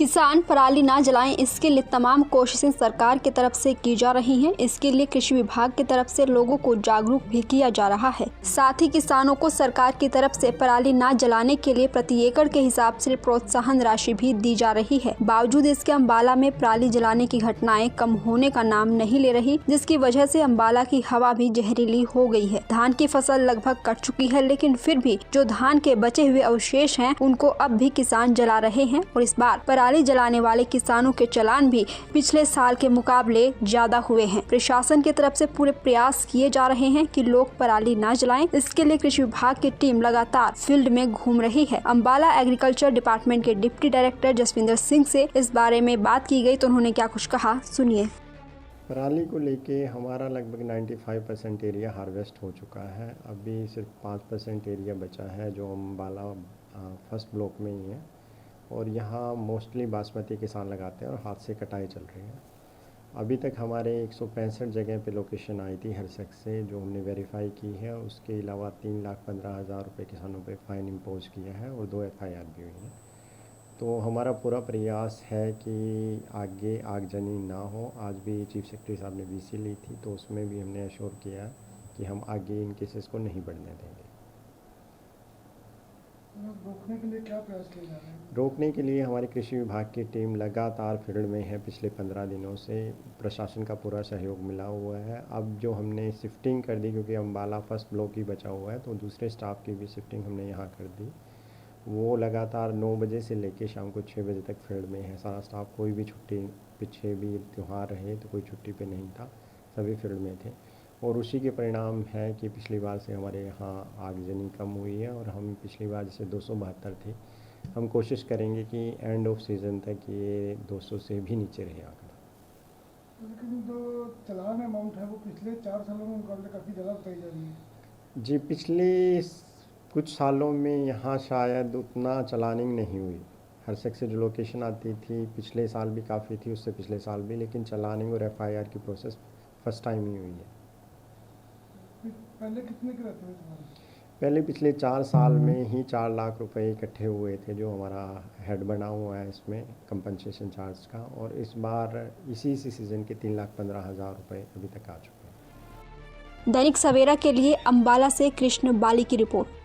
किसान पराली ना जलाएं, इसके लिए तमाम कोशिशें सरकार की तरफ से की जा रही हैं। इसके लिए कृषि विभाग की तरफ से लोगों को जागरूक भी किया जा रहा है। साथ ही किसानों को सरकार की तरफ से पराली ना जलाने के लिए प्रति एकड़ के हिसाब से प्रोत्साहन राशि भी दी जा रही है। बावजूद इसके अम्बाला में पराली जलाने की घटनाएं कम होने का नाम नहीं ले रही, जिसकी वजह से अम्बाला की हवा भी जहरीली हो गई है। धान की फसल लगभग कट चुकी है, लेकिन फिर भी जो धान के बचे हुए अवशेष हैं, उनको अब भी किसान जला रहे हैं और इस बार पराली जलाने वाले किसानों के चालान भी पिछले साल के मुकाबले ज्यादा हुए हैं। प्रशासन की तरफ से पूरे प्रयास किए जा रहे हैं कि लोग पराली ना जलाएं। इसके लिए कृषि विभाग की टीम लगातार फील्ड में घूम रही है। अम्बाला एग्रीकल्चर डिपार्टमेंट के डिप्टी डायरेक्टर जसविंदर सिंह से इस बारे में बात की गई तो उन्होंने क्या कुछ कहा, सुनिए। पराली को लेके हमारा लगभग 95% एरिया हार्वेस्ट हो चुका है। अभी सिर्फ 5% एरिया बचा है जो अम्बाला फर्स्ट ब्लॉक में ही है और यहाँ मोस्टली बासमती किसान लगाते हैं और हाथ से कटाई चल रही है। अभी तक हमारे 165 जगह पे लोकेशन आई थी हर शख्स से, जो हमने वेरीफाई की है। उसके अलावा 3,15,000 रुपये किसानों पे फ़ाइन इम्पोज किया है और 2 FIR भी हुई हैं। तो हमारा पूरा प्रयास है कि आगे आगजनी ना हो। आज भी चीफ सेक्रेटरी साहब ने VC ली थी, तो उसमें भी हमने एश्योर किया कि हम आगे इन केसेस को नहीं बढ़ने देंगे। रोकने के लिए क्या प्रयास किए जा रहे हैं? रोकने के लिए हमारे कृषि विभाग की टीम लगातार फील्ड में है। पिछले 15 दिनों से प्रशासन का पूरा सहयोग मिला हुआ है। अब जो हमने शिफ्टिंग कर दी, क्योंकि अम्बाला फर्स्ट ब्लॉक ही बचा हुआ है, तो दूसरे स्टाफ की भी शिफ्टिंग हमने यहाँ कर दी। वो लगातार 9 बजे से लेकर शाम को 6 बजे तक फील्ड में है सारा स्टाफ। कोई भी छुट्टी, पीछे भी त्यौहार रहे तो कोई छुट्टी पे नहीं था, सभी फील्ड में थे। और उसी के परिणाम है कि पिछली बार से हमारे यहाँ आगजनी कम हुई है और हम पिछली बार जैसे 272 थी, हम कोशिश करेंगे कि एंड ऑफ सीज़न तक ये 200 से भी नीचे रहे आंकड़ा। लेकिन जो चालान अमाउंट है वो पिछले 4 सालों में मुकाबले काफ़ी ज़्यादा बताई जा रही है। जी, पिछले कुछ सालों में यहाँ शायद उतना चलानिंग नहीं हुई। हर शख्स से जो लोकेशन आती थी पिछले साल भी काफ़ी थी, उससे पिछले साल भी, लेकिन चलानिंग और FIR की प्रोसेस फर्स्ट टाइम ही हुई है। पहले कितने के रहते थे तुम्हारे? पहले पिछले 4 साल में ही 4 लाख रुपए इकट्ठे हुए थे, जो हमारा हेड बना हुआ है इसमें कंपनसेशन चार्ज का। और इस बार इसी सीज़न के 3,15,000 रुपये अभी तक आ चुके हैं। दैनिक सवेरा के लिए अम्बाला से कृष्ण बाली की रिपोर्ट।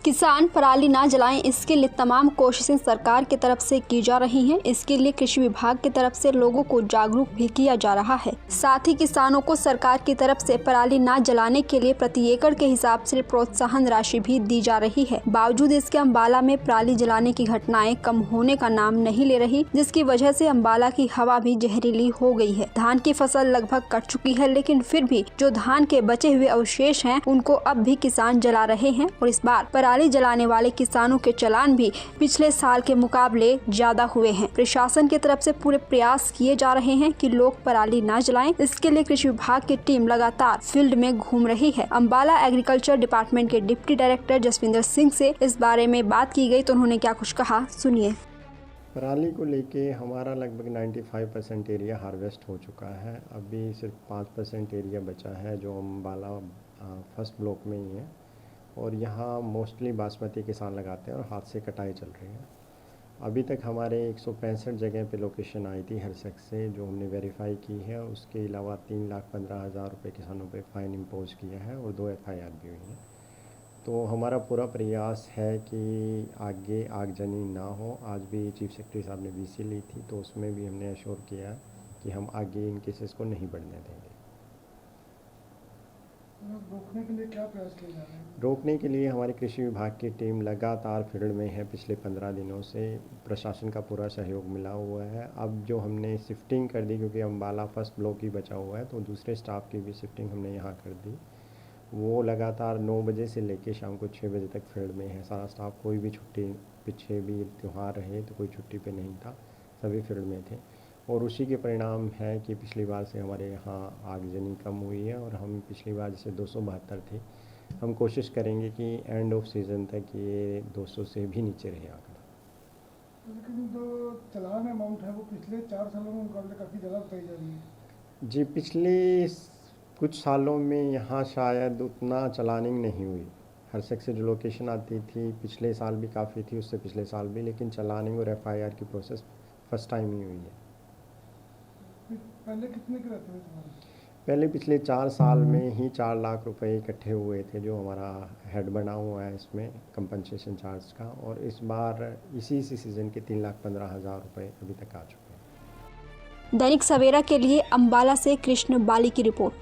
किसान पराली ना जलाएं, इसके लिए तमाम कोशिशें सरकार की तरफ से की जा रही हैं। इसके लिए कृषि विभाग की तरफ से लोगों को जागरूक भी किया जा रहा है। साथ ही किसानों को सरकार की तरफ से पराली ना जलाने के लिए प्रति एकड़ के हिसाब से प्रोत्साहन राशि भी दी जा रही है। बावजूद इसके अम्बाला में पराली जलाने की घटनाएं कम होने का नाम नहीं ले रही, जिसकी वजह से अम्बाला की हवा भी जहरीली हो गई है। धान की फसल लगभग कट चुकी है, लेकिन फिर भी जो धान के बचे हुए अवशेष हैं, उनको अब भी किसान जला रहे हैं और इस बार पराली जलाने वाले किसानों के चालान भी पिछले साल के मुकाबले ज्यादा हुए हैं। प्रशासन की तरफ से पूरे प्रयास किए जा रहे हैं कि लोग पराली ना जलाएं। इसके लिए कृषि विभाग की टीम लगातार फील्ड में घूम रही है। अम्बाला एग्रीकल्चर डिपार्टमेंट के डिप्टी डायरेक्टर जसविंदर सिंह से इस बारे में बात की गई तो उन्होंने क्या कुछ कहा, सुनिए। पराली को लेके हमारा लगभग 95% एरिया हार्वेस्ट हो चुका है। अभी सिर्फ 5% एरिया बचा है जो अम्बाला फर्स्ट ब्लॉक में ही है और यहाँ मोस्टली बासमती किसान लगाते हैं और हाथ से कटाई चल रही है। अभी तक हमारे 165 जगह पे लोकेशन आई थी हर शख्स से, जो हमने वेरीफाई की है। उसके अलावा 3,15,000 रुपये किसानों पे फ़ाइन इम्पोज किया है और 2 FIR भी हुई हैं। तो हमारा पूरा प्रयास है कि आगे आगजनी ना हो। आज भी चीफ सेक्रेटरी साहब ने VC ली थी, तो उसमें भी हमने एश्योर किया कि हम आगे इन केसेस को नहीं बढ़ने देंगे। रोकने के लिए क्या प्रयास किए जा रहे हैं? रोकने के लिए हमारे कृषि विभाग की टीम लगातार फील्ड में है। पिछले 15 दिनों से प्रशासन का पूरा सहयोग मिला हुआ है। अब जो हमने शिफ्टिंग कर दी, क्योंकि अम्बाला फर्स्ट ब्लॉक ही बचा हुआ है, तो दूसरे स्टाफ की भी शिफ्टिंग हमने यहाँ कर दी। वो लगातार 9 बजे से लेकर शाम को 6 बजे तक फील्ड में है सारा स्टाफ। कोई भी छुट्टी, पीछे भी त्यौहार रहे तो कोई छुट्टी पे नहीं था, सभी फील्ड में थे। और उसी के परिणाम है कि पिछली बार से हमारे यहाँ आगजनी कम हुई है और हम पिछली बार जैसे 272 थी, हम कोशिश करेंगे कि एंड ऑफ सीज़न तक ये 200 से भी नीचे रहे आंकड़ा। लेकिन जो चालान अमाउंट है वो पिछले 4 सालों में मुकाबले काफ़ी ज़्यादा बताई जा रही है। जी, पिछले कुछ सालों में यहाँ शायद उतना चलानिंग नहीं हुई। हरसक से जो लोकेशन आती थी पिछले साल भी काफ़ी थी, उससे पिछले साल भी, लेकिन चलानिंग और FIR की प्रोसेस फर्स्ट टाइम ही हुई है। पहले कितने के रहते थे तुम्हारे? पहले पिछले 4 साल में ही 4 लाख रुपए इकट्ठे हुए थे, जो हमारा हेड बना हुआ है इसमें कंपनसेशन चार्ज का, और इस बार इसी सीज़न के 3,15,000 रुपये अभी तक आ चुके हैं। दैनिक सवेरा के लिए अम्बाला से कृष्ण बाली की रिपोर्ट।